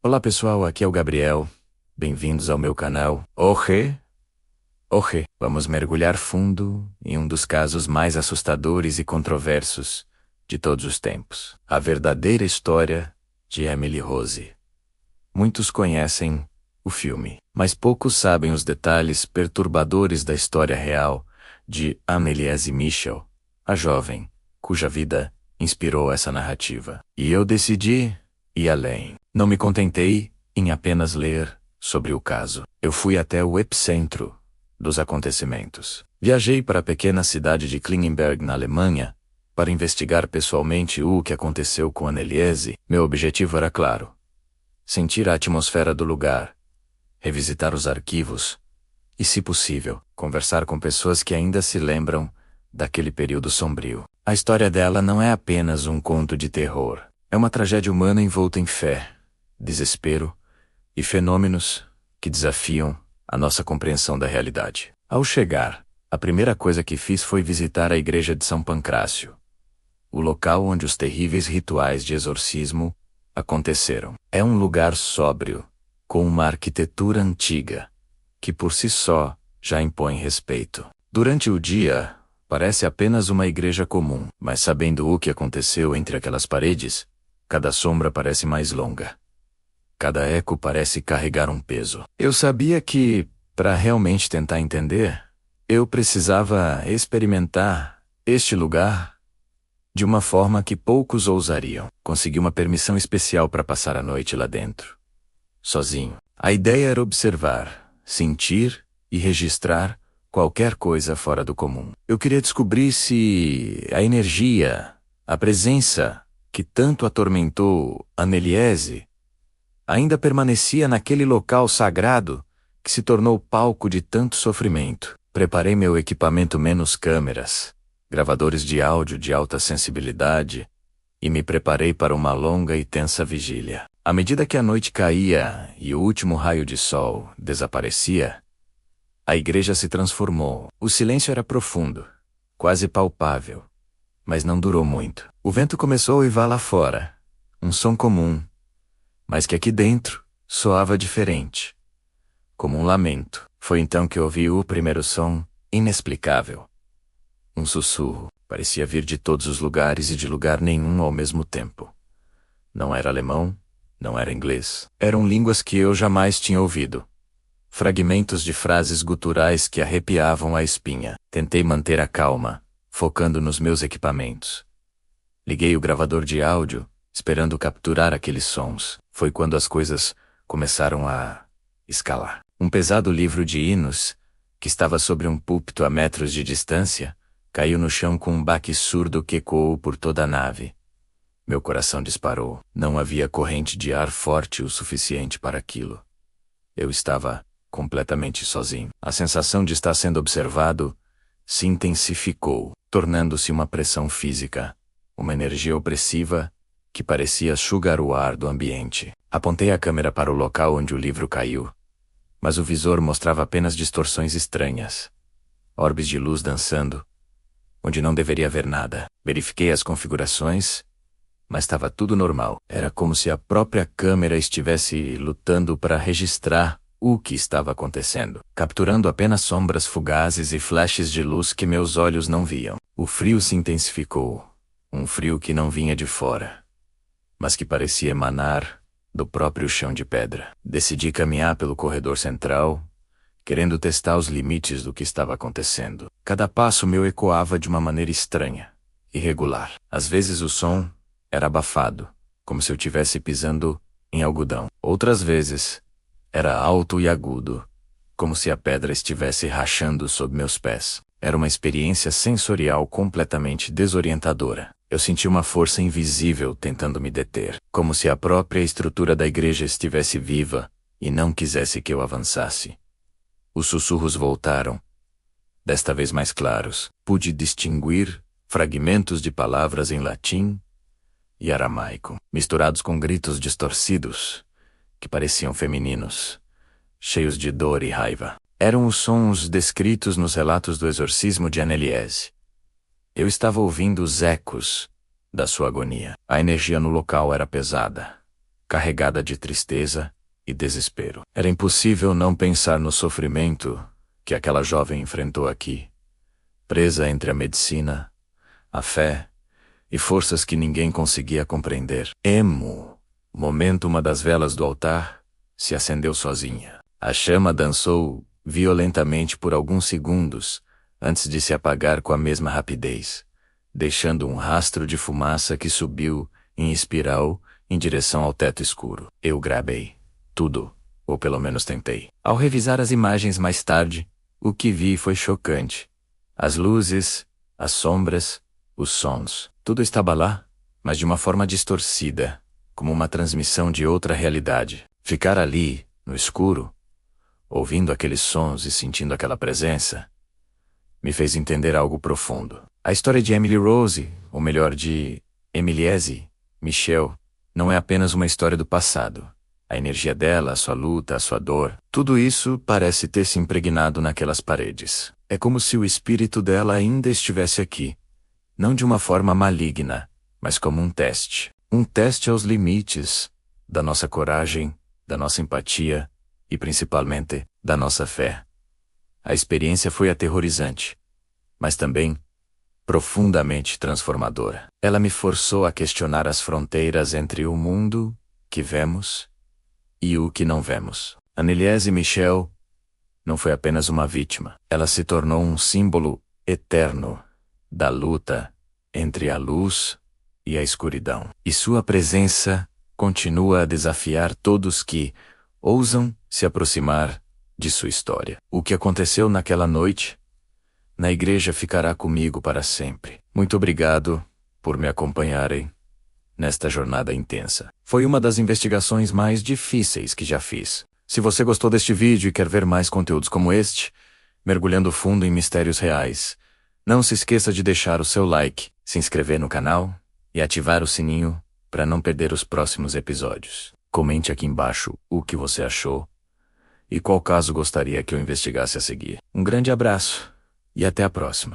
Olá pessoal, aqui é o Gabriel. Bem-vindos ao meu canal. Vamos mergulhar fundo em um dos casos mais assustadores e controversos de todos os tempos. A verdadeira história de Emily Rose. Muitos conhecem o filme, mas poucos sabem os detalhes perturbadores da história real de Anneliese Michel, a jovem, cuja vida inspirou essa narrativa. E eu decidi ir além. Não me contentei em apenas ler sobre o caso. Eu fui até o epicentro dos acontecimentos. Viajei para a pequena cidade de Klingenberg, na Alemanha, para investigar pessoalmente o que aconteceu com Anneliese. Meu objetivo era claro: sentir a atmosfera do lugar, revisitar os arquivos e, se possível, conversar com pessoas que ainda se lembram daquele período sombrio. A história dela não é apenas um conto de terror. É uma tragédia humana envolta em fé, desespero e fenômenos que desafiam a nossa compreensão da realidade. Ao chegar, a primeira coisa que fiz foi visitar a igreja de São Pancrácio, o local onde os terríveis rituais de exorcismo aconteceram. É um lugar sóbrio, com uma arquitetura antiga, que por si só já impõe respeito. Durante o dia, parece apenas uma igreja comum, mas sabendo o que aconteceu entre aquelas paredes, cada sombra parece mais longa. Cada eco parece carregar um peso. Eu sabia que, para realmente tentar entender, eu precisava experimentar este lugar de uma forma que poucos ousariam. Consegui uma permissão especial para passar a noite lá dentro, sozinho. A ideia era observar, sentir e registrar qualquer coisa fora do comum. Eu queria descobrir se a energia, a presença que tanto atormentou Anneliese ainda permanecia naquele local sagrado que se tornou palco de tanto sofrimento. Preparei meu equipamento, menos câmeras, gravadores de áudio de alta sensibilidade, e me preparei para uma longa e tensa vigília. À medida que a noite caía e o último raio de sol desaparecia, a igreja se transformou. O silêncio era profundo, quase palpável, mas não durou muito. O vento começou a uivar lá fora, um som comum, mas que aqui dentro soava diferente, como um lamento. Foi então que ouvi o primeiro som inexplicável. Um sussurro, parecia vir de todos os lugares e de lugar nenhum ao mesmo tempo. Não era alemão, não era inglês. Eram línguas que eu jamais tinha ouvido. Fragmentos de frases guturais que arrepiavam a espinha. Tentei manter a calma, focando nos meus equipamentos. Liguei o gravador de áudio, esperando capturar aqueles sons. Foi quando as coisas começaram a escalar. Um pesado livro de hinos, que estava sobre um púlpito a metros de distância, caiu no chão com um baque surdo que ecoou por toda a nave. Meu coração disparou. Não havia corrente de ar forte o suficiente para aquilo. Eu estava completamente sozinho. A sensação de estar sendo observado se intensificou, tornando-se uma pressão física, uma energia opressiva que parecia sugar o ar do ambiente. Apontei a câmera para o local onde o livro caiu, mas o visor mostrava apenas distorções estranhas. Orbes de luz dançando, onde não deveria haver nada. Verifiquei as configurações, mas estava tudo normal. Era como se a própria câmera estivesse lutando para registrar o que estava acontecendo, capturando apenas sombras fugazes e flashes de luz que meus olhos não viam. O frio se intensificou, um frio que não vinha de fora, mas que parecia emanar do próprio chão de pedra. Decidi caminhar pelo corredor central, querendo testar os limites do que estava acontecendo. Cada passo meu ecoava de uma maneira estranha, irregular. Às vezes o som era abafado, como se eu estivesse pisando em algodão. Outras vezes, era alto e agudo, como se a pedra estivesse rachando sob meus pés. Era uma experiência sensorial completamente desorientadora. Eu senti uma força invisível tentando me deter, como se a própria estrutura da igreja estivesse viva e não quisesse que eu avançasse. Os sussurros voltaram, desta vez mais claros. Pude distinguir fragmentos de palavras em latim e aramaico, misturados com gritos distorcidos, que pareciam femininos, cheios de dor e raiva. Eram os sons descritos nos relatos do exorcismo de Anneliese. Eu estava ouvindo os ecos da sua agonia. A energia no local era pesada, carregada de tristeza e desespero. Era impossível não pensar no sofrimento que aquela jovem enfrentou aqui, presa entre a medicina, a fé e forças que ninguém conseguia compreender. Momento, uma das velas do altar se acendeu sozinha. A chama dançou violentamente por alguns segundos, antes de se apagar com a mesma rapidez, deixando um rastro de fumaça que subiu em espiral em direção ao teto escuro. Eu gravei tudo, ou pelo menos tentei. Ao revisar as imagens mais tarde, o que vi foi chocante. As luzes, as sombras, os sons, tudo estava lá, mas de uma forma distorcida, como uma transmissão de outra realidade. Ficar ali, no escuro, ouvindo aqueles sons e sentindo aquela presença, me fez entender algo profundo. A história de Emily Rose, ou melhor, de Emiliese Michel, não é apenas uma história do passado. A energia dela, a sua luta, a sua dor, tudo isso parece ter se impregnado naquelas paredes. É como se o espírito dela ainda estivesse aqui, não de uma forma maligna, mas como um teste. Um teste aos limites da nossa coragem, da nossa empatia e, principalmente, da nossa fé. A experiência foi aterrorizante, mas também profundamente transformadora. Ela me forçou a questionar as fronteiras entre o mundo que vemos e o que não vemos. Emiliese Michel não foi apenas uma vítima. Ela se tornou um símbolo eterno da luta entre a luz e a escuridão. E sua presença continua a desafiar todos que ousam se aproximar de sua história. O que aconteceu naquela noite na igreja ficará comigo para sempre. Muito obrigado por me acompanharem nesta jornada intensa. Foi uma das investigações mais difíceis que já fiz. Se você gostou deste vídeo e quer ver mais conteúdos como este, mergulhando fundo em mistérios reais, não se esqueça de deixar o seu like, se inscrever no canal e ativar o sininho para não perder os próximos episódios. Comente aqui embaixo o que você achou e qual caso gostaria que eu investigasse a seguir. Um grande abraço e até a próxima.